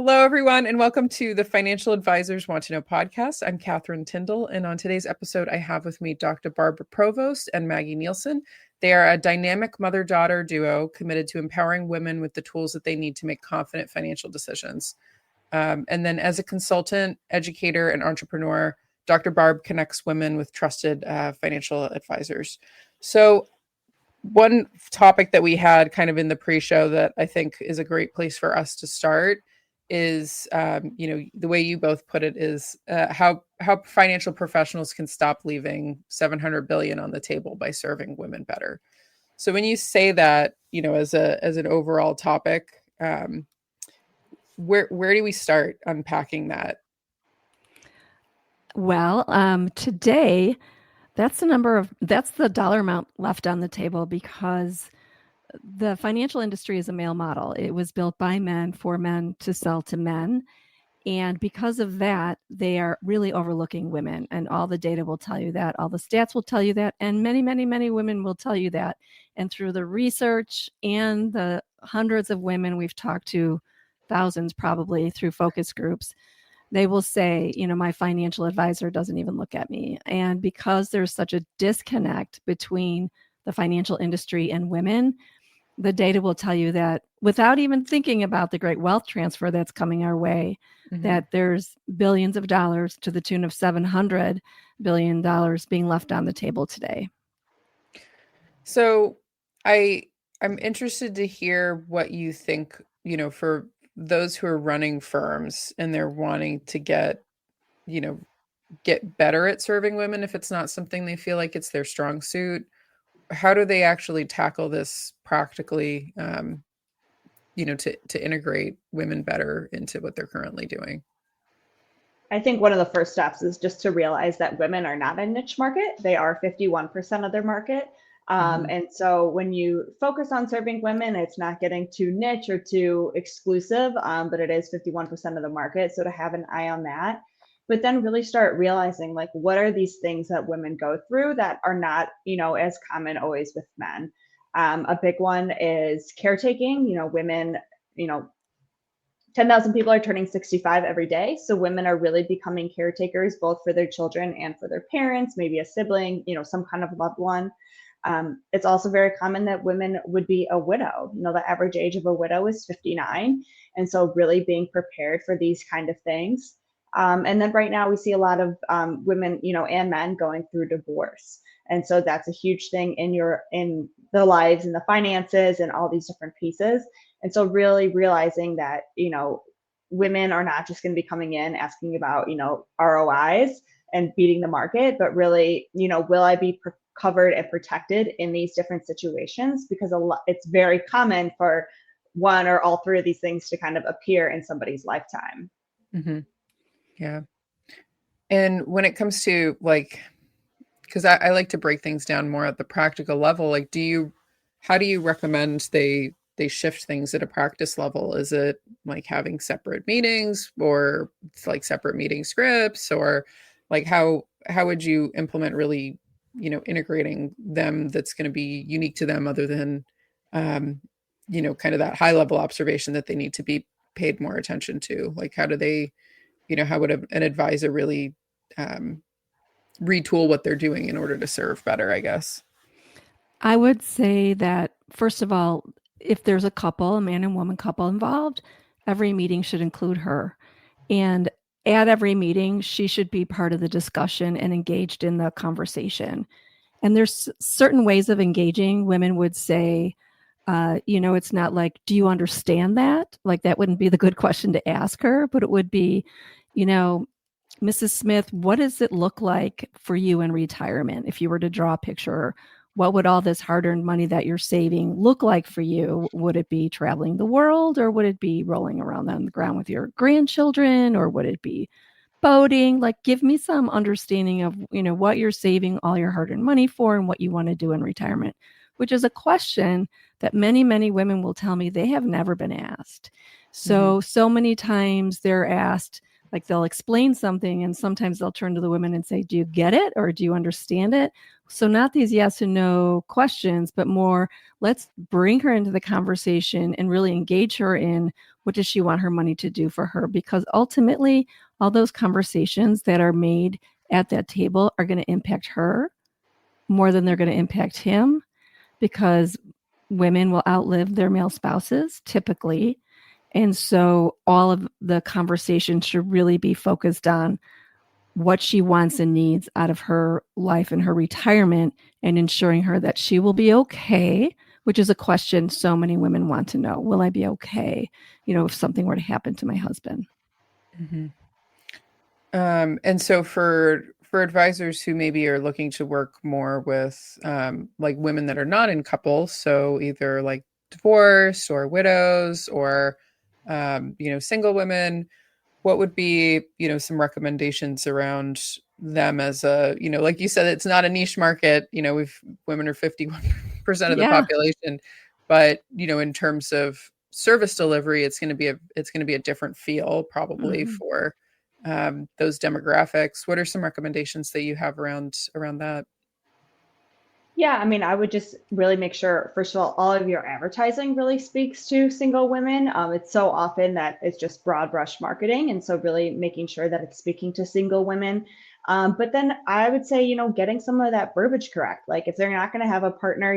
Hello, everyone, and welcome to the Financial Advisors Want to Know podcast. I'm Catherine Tindall, and on today's episode, I have with me Dr. Barbara Provost and Maggie Nielsen. They are a dynamic mother-daughter duo committed to empowering women with the tools that they need to make confident financial decisions. And then as a consultant, educator, and entrepreneur, Dr. Barb connects women with trusted financial advisors. So one topic that we had kind of in the pre-show that I think is a great place for us to start is, the way you both put it is how financial professionals can stop leaving $700 billion on the table by serving women better. So when you say that, as an overall topic, where do we start unpacking that? Well, today, that's the dollar amount left on the table because the financial industry is a male model. It was built by men for men to sell to men. And because of that, they are really overlooking women. And all the data will tell you that. All the stats will tell you that. And many, many, many women will tell you that. And through the research and the hundreds of women we've talked to, thousands probably through focus groups, they will say, my financial advisor doesn't even look at me. And because there's such a disconnect between the financial industry and women, the data will tell you that without even thinking about the great wealth transfer that's coming our way, that there's billions of dollars to the tune of $700 billion being left on the table today. So I'm interested to hear what you think, for those who are running firms and they're wanting to get better at serving women, if it's not something they feel like it's their strong suit. How do they actually tackle this practically, to integrate women better into what they're currently doing? I think one of the first steps is just to realize that women are not a niche market. They are 51% of their market. And so when you focus on serving women, it's not getting too niche or too exclusive, but it is 51% of the market. So to have an eye on that, but then really start realizing, like, what are these things that women go through that are not, as common always with men. A big one is caretaking. Women, 10,000 people are turning 65 every day. So women are really becoming caretakers, both for their children and for their parents, maybe a sibling, some kind of loved one. It's also very common that women would be a widow. The average age of a widow is 59. And so really being prepared for these kind of things. And then right now we see a lot of women, and men going through divorce. And so that's a huge thing in the lives and the finances and all these different pieces. And so really realizing that, women are not just going to be coming in asking about, ROIs and beating the market, but really, will I be covered and protected in these different situations? Because it's very common for one or all three of these things to kind of appear in somebody's lifetime. Mm-hmm. Yeah. And when it comes to because I like to break things down more at the practical level, how do you recommend they shift things at a practice level? Is it like having separate meetings or like separate meeting scripts, or like how would you implement really, integrating them that's going to be unique to them other than, kind of that high level observation that they need to be paid more attention to? Like, how do they, how would an advisor really retool what they're doing in order to serve better, I guess? I would say that, first of all, if there's a man and woman couple involved, every meeting should include her. And at every meeting, she should be part of the discussion and engaged in the conversation. And there's certain ways of engaging. Women would say, it's not like, do you understand that? Like, that wouldn't be the good question to ask her, but it would be, Mrs. Smith, what does it look like for you in retirement? If you were to draw a picture, what would all this hard-earned money that you're saving look like for you? Would it be traveling the world, or would it be rolling around on the ground with your grandchildren, or would it be boating? Like, give me some understanding of, what you're saving all your hard-earned money for and what you want to do in retirement, which is a question that many, many women will tell me they have never been asked. So many times they're asked, like, they'll explain something and sometimes they'll turn to the women and say, do you get it? Or do you understand it? So not these yes and no questions, but more, let's bring her into the conversation and really engage her in What does she want her money to do for her? Because ultimately, all those conversations that are made at that table are going to impact her more than they're going to impact him, because women will outlive their male spouses typically. And so all of the conversation should really be focused on what she wants and needs out of her life and her retirement, and ensuring her that she will be okay, which is a question so many women want to know. Will I be okay, if something were to happen to my husband? Mm-hmm. And so for advisors who maybe are looking to work more with like women that are not in couples, so either like divorced or widows or single women, what would be some recommendations around them as a like you said, it's not a niche market. Women are 51% of the population, but in terms of service delivery, it's going to be a different feel probably for those demographics. What are some recommendations that you have around that? Yeah, I mean, I would just really make sure, first of all of your advertising really speaks to single women. It's so often that it's just broad brush marketing. And so really making sure that it's speaking to single women. But then I would say, getting some of that verbiage correct. Like if they're not going to have a partner,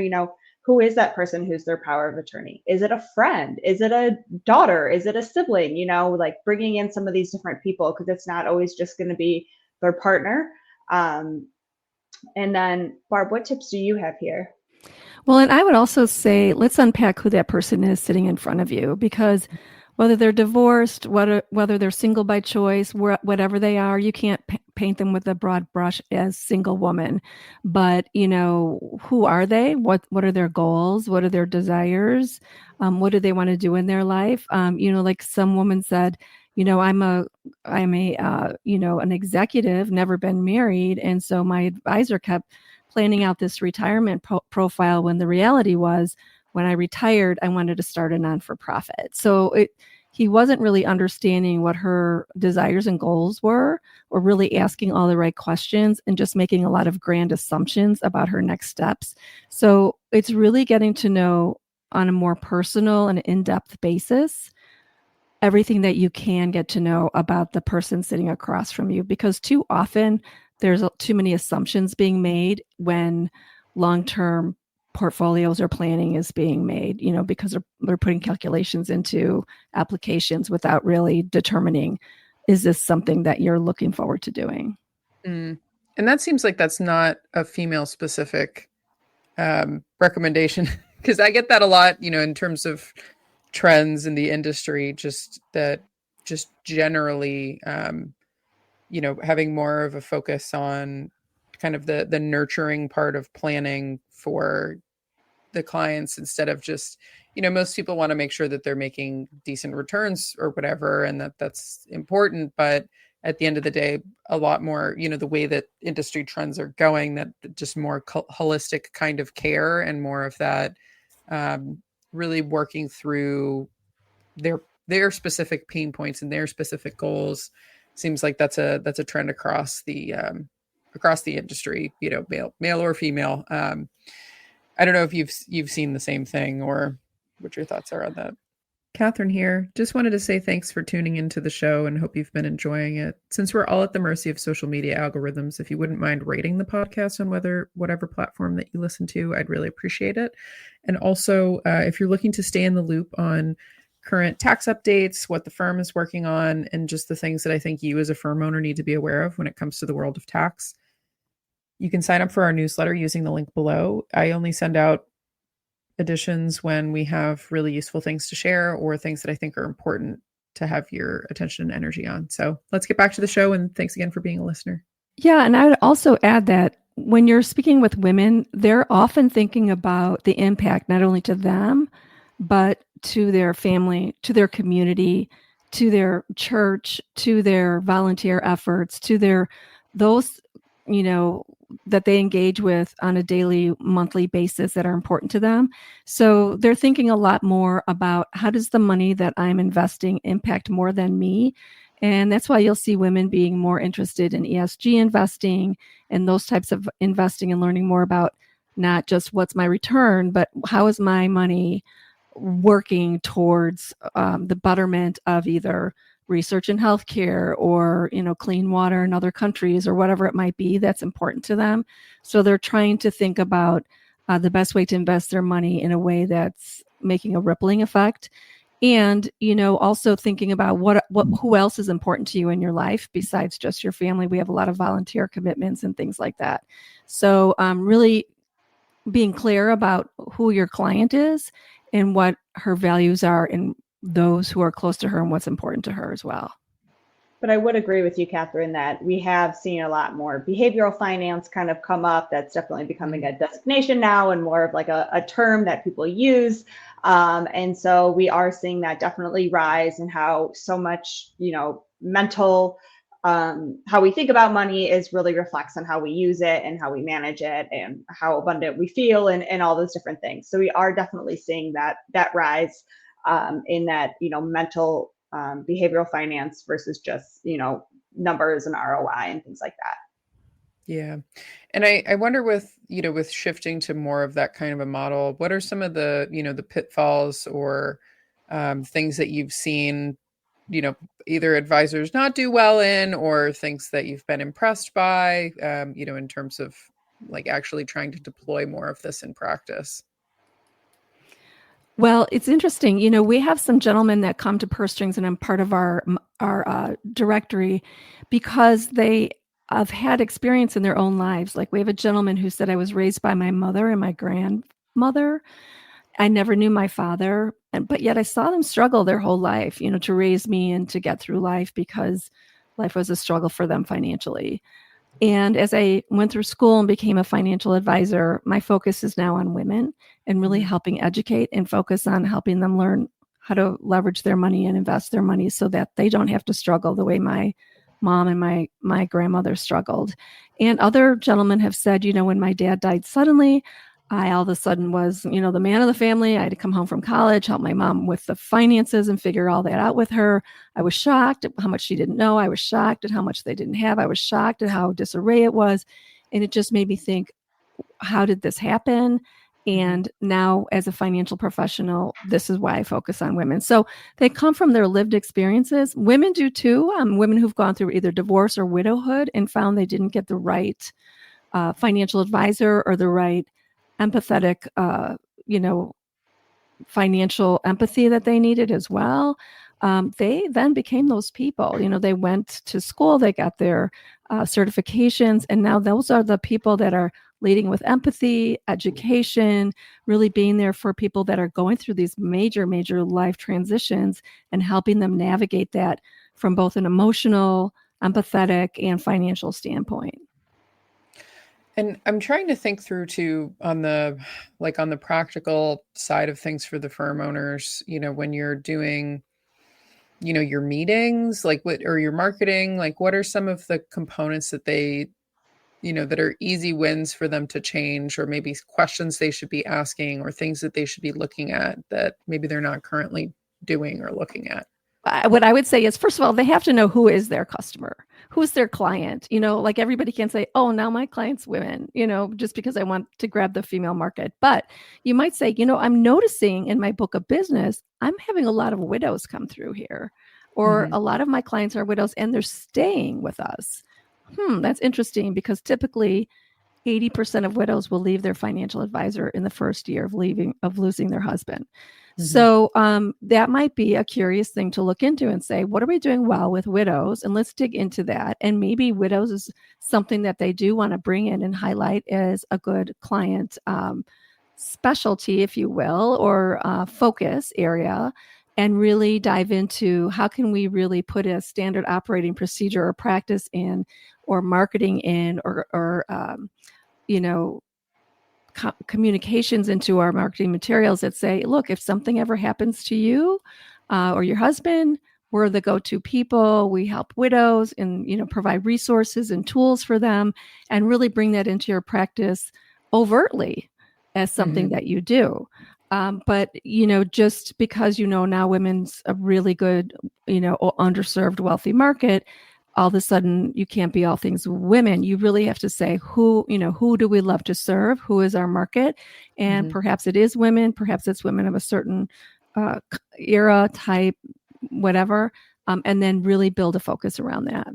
who is that person who's their power of attorney? Is it a friend? Is it a daughter? Is it a sibling? Like bringing in some of these different people, because it's not always just going to be their partner. And then, Barb, what tips do you have here? Well, and I would also say, let's unpack who that person is sitting in front of you, because whether they're divorced, whether they're single by choice, whatever they are, you can't paint them with a broad brush as single woman. But, who are they? What are their goals? What are their desires? What do they want to do in their life? Like some woman said, I'm an executive, never been married. And so my advisor kept planning out this retirement profile, when the reality was, when I retired, I wanted to start a non-for-profit. So he wasn't really understanding what her desires and goals were, or really asking all the right questions, and just making a lot of grand assumptions about her next steps. So it's really getting to know on a more personal and in-depth basis everything that you can get to know about the person sitting across from you, because too often there's too many assumptions being made when long-term portfolios or planning is being made, because they're putting calculations into applications without really determining, is this something that you're looking forward to doing? And that seems like that's not a female specific recommendation, because I get that a lot, in terms of trends in the industry, just generally, having more of a focus on kind of the nurturing part of planning for the clients, instead of just, most people want to make sure that they're making decent returns or whatever, and that's important. But at the end of the day, a lot more, the way that industry trends are going, that just more holistic kind of care, and more of that, really working through their specific pain points and their specific goals. Seems like that's a trend across the industry, male or female. I don't know if you've seen the same thing, or what your thoughts are on that. Catherine here. Just wanted to say thanks for tuning into the show, and hope you've been enjoying it. Since we're all at the mercy of social media algorithms, if you wouldn't mind rating the podcast on whatever platform that you listen to, I'd really appreciate it. And also, if you're looking to stay in the loop on current tax updates, what the firm is working on, and just the things that I think you as a firm owner need to be aware of when it comes to the world of tax, you can sign up for our newsletter using the link below. I only send out editions when we have really useful things to share, or things that I think are important to have your attention and energy on. So let's get back to the show, and thanks again for being a listener. Yeah, and I would also add that when you're speaking with women, they're often thinking about the impact not only to them, but to their family, to their community, to their church, to their volunteer efforts, to those, that they engage with on a daily, monthly basis that are important to them. So they're thinking a lot more about, how does the money that I'm investing impact more than me? And that's why you'll see women being more interested in ESG investing and those types of investing, and learning more about not just what's my return, but how is my money working towards the betterment of either research in healthcare or, clean water in other countries or whatever it might be that's important to them. So they're trying to think about the best way to invest their money in a way that's making a rippling effect. And, also thinking about who else is important to you in your life besides just your family. We have a lot of volunteer commitments and things like that. So really being clear about who your client is and what her values are and those who are close to her and what's important to her as well. But I would agree with you, Catherine, that we have seen a lot more behavioral finance kind of come up. That's definitely becoming a designation now and more of like a term that people use. And so we are seeing that definitely rise in how so much, mental, how we think about money is really reflects on how we use it and how we manage it and how abundant we feel and all those different things. So we are definitely seeing that rise in that, mental behavioral finance versus just, numbers and ROI and things like that. Yeah. And I wonder with shifting to more of that kind of a model, what are some of the, the pitfalls or things that you've seen, either advisors not do well in or things that you've been impressed by, in terms of like actually trying to deploy more of this in practice? Well, it's interesting. We have some gentlemen that come to Purse Strings, and I'm part of our directory because they have had experience in their own lives. Like we have a gentleman who said, I was raised by my mother and my grandmother. I never knew my father, but yet I saw them struggle their whole life, to raise me and to get through life because life was a struggle for them financially. And as I went through school and became a financial advisor, my focus is now on women and really helping educate and focus on helping them learn how to leverage their money and invest their money so that they don't have to struggle the way my mom and my grandmother struggled. And other gentlemen have said, when my dad died suddenly, I all of a sudden was, the man of the family. I had to come home from college, help my mom with the finances and figure all that out with her. I was shocked at how much she didn't know. I was shocked at how much they didn't have. I was shocked at how disarray it was. And it just made me think, how did this happen? And now as a financial professional, this is why I focus on women. So they come from their lived experiences. Women do too. Women who've gone through either divorce or widowhood and found they didn't get the right financial advisor or the right empathetic, financial empathy that they needed as well. They then became those people. They went to school, they got their certifications, and now those are the people that are leading with empathy, education, really being there for people that are going through these major, major life transitions and helping them navigate that from both an emotional, empathetic, and financial standpoint. And I'm trying to think through too on the practical side of things for the firm owners, when you're doing, your meetings, or your marketing, what are some of the components that they, that are easy wins for them to change, or maybe questions they should be asking or things that they should be looking at that maybe they're not currently doing or looking at? What I would say is, first of all, they have to know who is their customer, who's their client. Everybody can't say, oh, now my client's women, just because I want to grab the female market. But you might say, I'm noticing in my book of business, I'm having a lot of widows come through here, or a lot of my clients are widows and they're staying with us. That's interesting because typically 80% of widows will leave their financial advisor in the first year of losing their husband. So that might be a curious thing to look into and say, what are we doing well with widows? And let's dig into that. And maybe widows is something that they do want to bring in and highlight as a good client specialty, if you will, or focus area, and really dive into how can we really put a standard operating procedure or practice in, or marketing in, or communications into our marketing materials that say, look, if something ever happens to you or your husband, we're the go-to people. We help widows and, provide resources and tools for them, and really bring that into your practice overtly as something that you do. But, just because, now women's a really good, underserved, wealthy market, all of a sudden you can't be all things women. You really have to say who do we love to serve? Who is our market? And perhaps it is women, perhaps it's women of a certain era, type, whatever. And then really build a focus around that.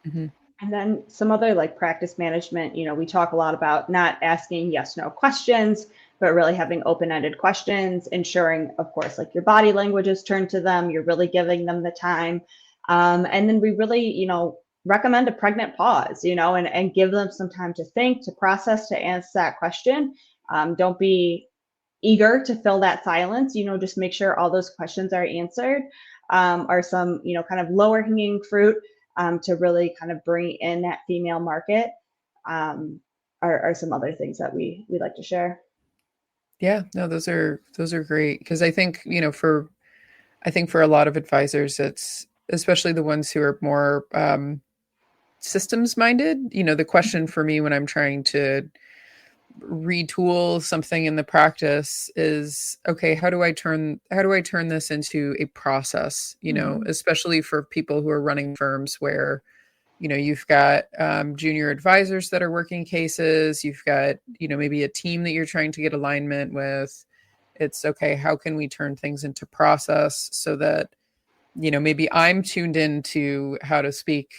Mm-hmm. And then some other like practice management, we talk a lot about not asking yes, no questions, but really having open-ended questions, ensuring, of course, like your body language is turned to them, you're really giving them the time. And then we really, recommend a pregnant pause, and give them some time to think, to process, to answer that question. Don't be eager to fill that silence, just make sure all those questions are answered. Are some, kind of lower hanging fruit to really kind of bring in that female market, are some other things that we like to share. Yeah, no, those are great, because I think, for a lot of advisors, it's especially the ones who are more systems minded. The question for me when I'm trying to retool something in the practice is, okay, how do I turn this into a process, especially for people who are running firms where, you've got junior advisors that are working cases, you've got, maybe a team that you're trying to get alignment with. It's okay, how can we turn things into process so that, maybe I'm tuned into how to speak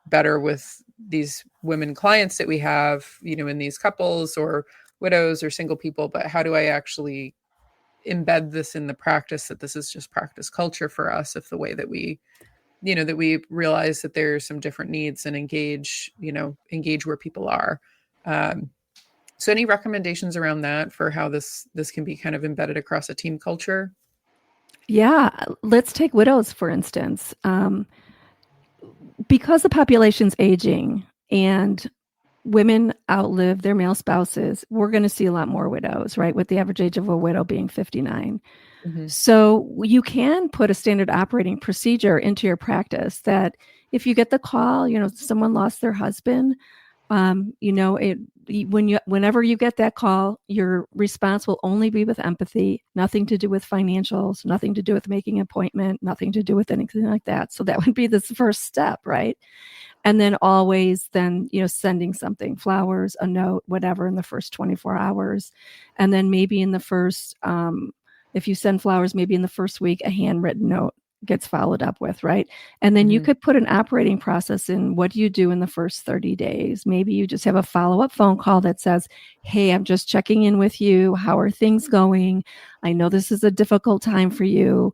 better with these women clients that we have, in these couples or widows or single people, but how do I actually embed this in the practice, that this is just practice culture for us, if the way that we, that we realize that there's some different needs and engage where people are. So any recommendations around that for how this can be kind of embedded across a team culture? Yeah, let's take widows, for instance. Because the population's aging and women outlive their male spouses, we're going to see a lot more widows, right? With the average age of a widow being 59. Mm-hmm. So you can put a standard operating procedure into your practice that if you get the call, someone lost their husband, whenever you get that call, your response will only be with empathy, nothing to do with financials, nothing to do with making an appointment, nothing to do with anything like that. So that would be the first step, right? And then always sending something, flowers, a note, whatever, in the first 24 hours. And then maybe in the first, if you send flowers, maybe in the first week, a handwritten note gets followed up with, right? And then you could put an operating process in. What do you do in the first 30 days? Maybe you just have a follow-up phone call that says, hey, I'm just checking in with you. How are things going? I know this is a difficult time for you.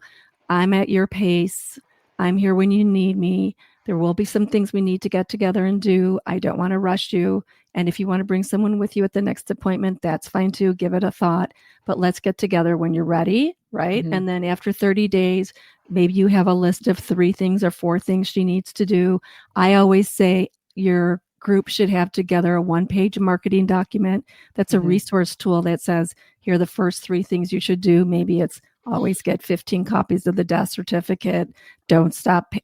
I'm at your pace. I'm here when you need me. There will be some things we need to get together and do. I don't want to rush you. And if you want to bring someone with you at the next appointment, that's fine too. Give it a thought. But let's get together when you're ready, right? And then after 30 days, maybe you have a list of 3 things or 4 things she needs to do. I always say your group should have together a 1-page marketing document that's a resource tool that says, here are the first 3 things you should do. Maybe it's always get 15 copies of the death certificate. Don't stop,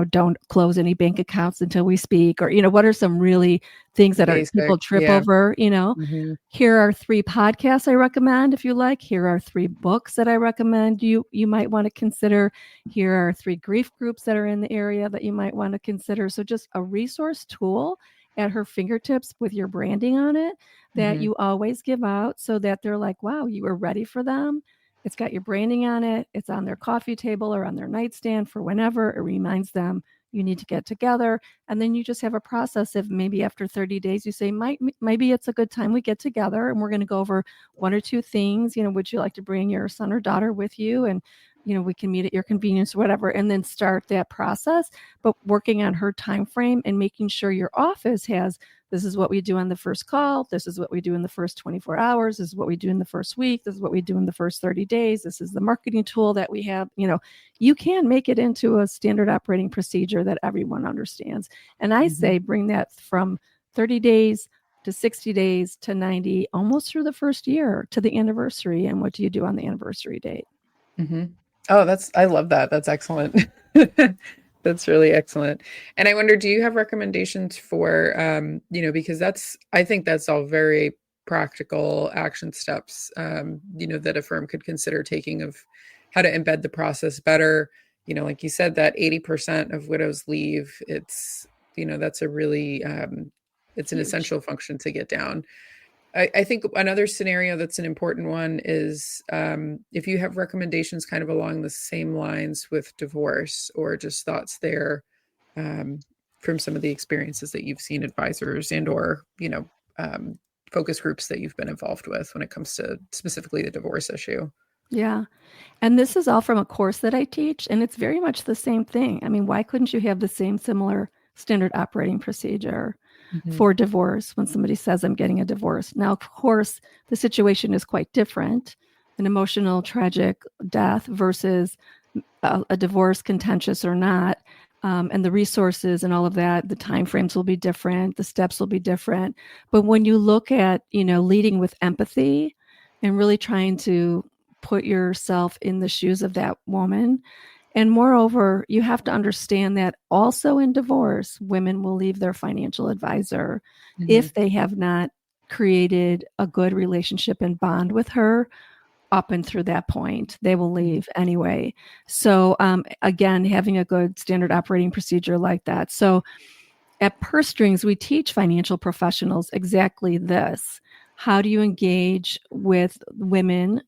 don't close any bank accounts until we speak, or, what are some really things that Basic, people trip over, Here are 3 podcasts I recommend if you like. Here are 3 books that I recommend you might want to consider. Here are 3 grief groups that are in the area that you might want to consider. So just a resource tool at her fingertips with your branding on it that you always give out, so that they're like, wow, you were ready for them. It's got your branding on it. It's on their coffee table or on their nightstand for whenever. It reminds them you need to get together. And then you just have a process of maybe after 30 days, you say, maybe it's a good time we get together and we're going to go over 1 or 2 things. Would you like to bring your son or daughter with you? And, we can meet at your convenience or whatever, and then start that process, but working on her time frame and making sure your office has, this is what we do on the first call. This is what we do in the first 24 hours. This is what we do in the first week. This is what we do in the first 30 days. This is the marketing tool that we have. You can make it into a standard operating procedure that everyone understands. And I say bring that from 30 days to 60 days to 90, almost through the first year to the anniversary. And what do you do on the anniversary date? Oh, I love that. That's excellent. That's really excellent. And I wonder, do you have recommendations for, because I think that's all very practical action steps, that a firm could consider taking, of how to embed the process better, like you said, that 80% of widows leave. It's, that's a really, it's an Huge. essential function to get down. I think another scenario that's an important one is if you have recommendations kind of along the same lines with divorce, or just thoughts there from some of the experiences that you've seen advisors and or, focus groups that you've been involved with when it comes to specifically the divorce issue. Yeah. And this is all from a course that I teach, and it's very much the same thing. I mean, why couldn't you have the same similar standard operating procedure Mm-hmm. for divorce when somebody says, I'm getting a divorce? Now, of course, the situation is quite different, an emotional, tragic death versus a divorce, contentious or not. And the resources and all of that, the timeframes will be different, the steps will be different. But when you look at, leading with empathy and really trying to put yourself in the shoes of that woman. And moreover, you have to understand that also in divorce, women will leave their financial advisor if they have not created a good relationship and bond with her up and through that point. They will leave anyway. So again, having a good standard operating procedure like that. So at Purse Strings, we teach financial professionals exactly this. How do you engage with women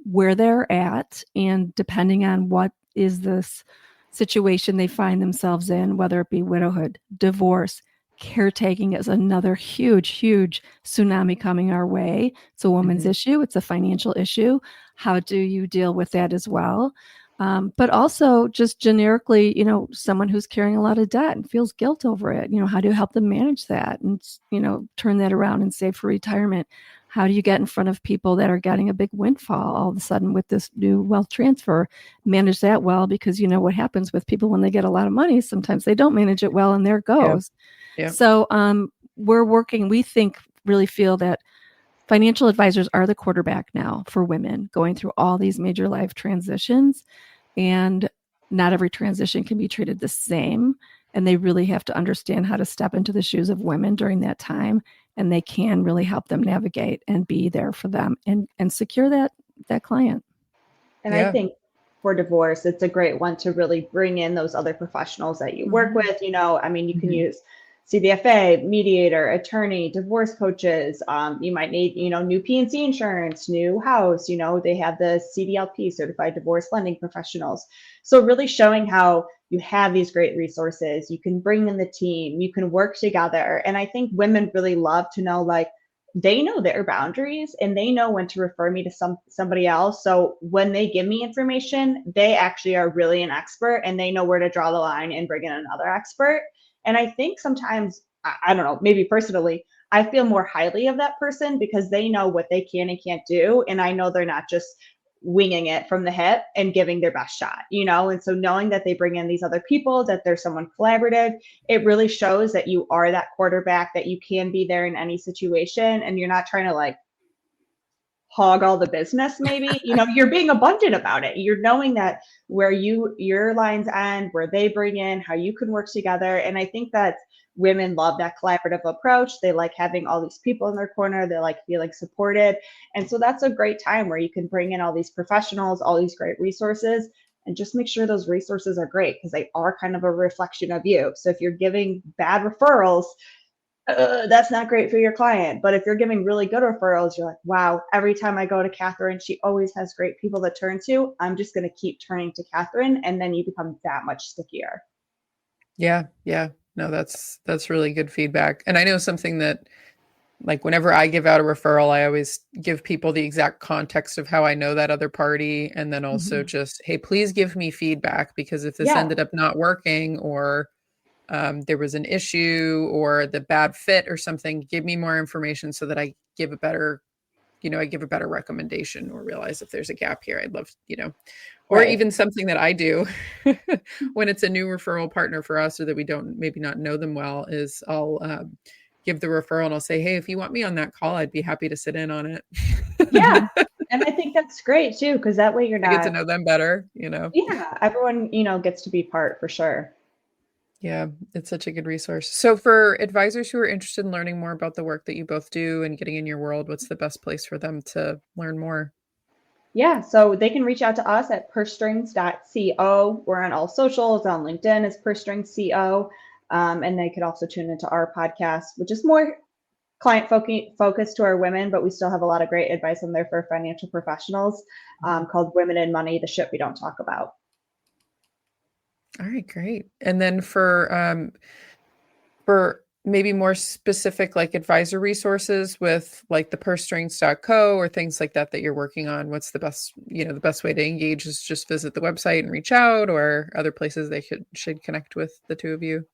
where they're at, and depending on what is this situation they find themselves in, whether it be widowhood, divorce, caretaking is another huge, huge tsunami coming our way. It's a woman's issue. It's a financial issue. How do you deal with that as well? But also just generically, someone who's carrying a lot of debt and feels guilt over it, how do you help them manage that and, turn that around and save for retirement? How do you get in front of people that are getting a big windfall all of a sudden with this new wealth transfer? Manage that well, because what happens with people when they get a lot of money, sometimes they don't manage it well and there goes. Yeah. So we really feel that financial advisors are the quarterback now for women going through all these major life transitions, and not every transition can be treated the same. And they really have to understand how to step into the shoes of women during that time. And they can really help them navigate and be there for them and secure that client. And I think for divorce, it's a great one to really bring in those other professionals that you work with. You can use CDFA, mediator, attorney, divorce coaches. You might need, new P&C insurance, new house. They have the CDLP, Certified Divorce Lending Professionals. So really showing how you have these great resources. You can bring in the team. You can work together. And I think women really love to know, they know their boundaries and they know when to refer me to somebody else. So when they give me information, they actually are really an expert and they know where to draw the line and bring in another expert. And I think sometimes, I don't know, maybe personally, I feel more highly of that person because they know what they can and can't do. And I know they're not just winging it from the hip and giving their best shot, and so knowing that they bring in these other people, that there's someone collaborative, it really shows that you are that quarterback, that you can be there in any situation and you're not trying to hog all the business. Maybe you're being abundant about it. You're knowing that where your lines end, where they bring in, how you can work together. And I think that women love that collaborative approach. They like having all these people in their corner. They like feeling supported. And so that's a great time where you can bring in all these professionals, all these great resources, and just make sure those resources are great because they are kind of a reflection of you. So if you're giving bad referrals, that's not great for your client. But if you're giving really good referrals, you're like, wow, every time I go to Catherine, she always has great people to turn to. I'm just going to keep turning to Catherine. And then you become that much stickier. Yeah. Yeah. No, that's really good feedback. And I know something that, whenever I give out a referral, I always give people the exact context of how I know that other party. And then also just, hey, please give me feedback, because if this ended up not working, or there was an issue or the bad fit or something, give me more information so that I give a better recommendation, or realize if there's a gap here. I'd love, or even something that I do when it's a new referral partner for us, or that we don't maybe not know them well, is I'll give the referral and I'll say, hey, if you want me on that call, I'd be happy to sit in on it. Yeah. And I think that's great too, because that way you're I get to not, know them better, yeah, everyone, gets to be part for sure. Yeah, it's such a good resource. So for advisors who are interested in learning more about the work that you both do and getting in your world, what's the best place for them to learn more? Yeah, so they can reach out to us at pursestrings.co. We're on all socials, on LinkedIn as pursestrings.co. And they could also tune into our podcast, which is more client focused to our women, but we still have a lot of great advice on there for financial professionals, called Women in Money, the shit we don't talk about. All right, great. And then for maybe more specific like advisor resources with like the pursestrings.co or things like that you're working on, what's the best, the best way to engage is just visit the website and reach out, or other places they should connect with the two of you?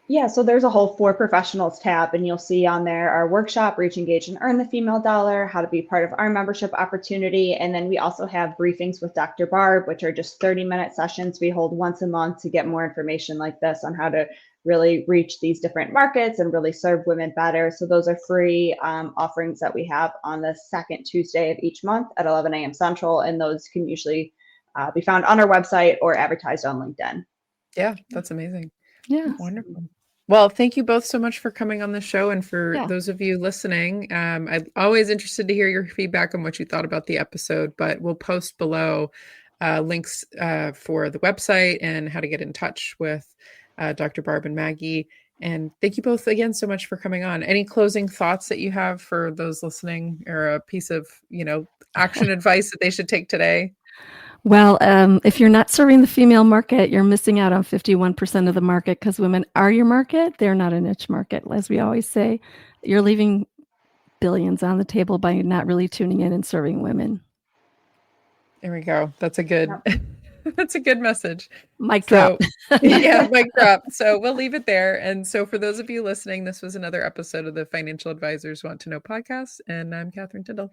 Yeah, so there's a whole For Professionals tab, and you'll see on there our workshop, Reach, Engage, and Earn the Female Dollar, how to be part of our membership opportunity. And then we also have briefings with Dr. Barb, which are just 30-minute sessions we hold once a month to get more information like this on how to really reach these different markets and really serve women better. So those are free offerings that we have on the second Tuesday of each month at 11 a.m. Central, and those can usually be found on our website or advertised on LinkedIn. Yeah, that's amazing. Yeah. Wonderful. Well, thank you both so much for coming on the show. And for Yeah. those of you listening, I'm always interested to hear your feedback on what you thought about the episode, but we'll post below links for the website and how to get in touch with Dr. Barb and Maggie. And thank you both again so much for coming on. Any closing thoughts that you have for those listening, or a piece of, action advice that they should take today? Well, if you're not serving the female market, you're missing out on 51% of the market, because women are your market. They're not a niche market. As we always say, you're leaving billions on the table by not really tuning in and serving women. There we go. That's a good, that's a good message. Mic drop. Yeah, mic drop. So we'll leave it there. And so for those of you listening, this was another episode of the Financial Advisors Want to Know podcast. And I'm Catherine Tindall.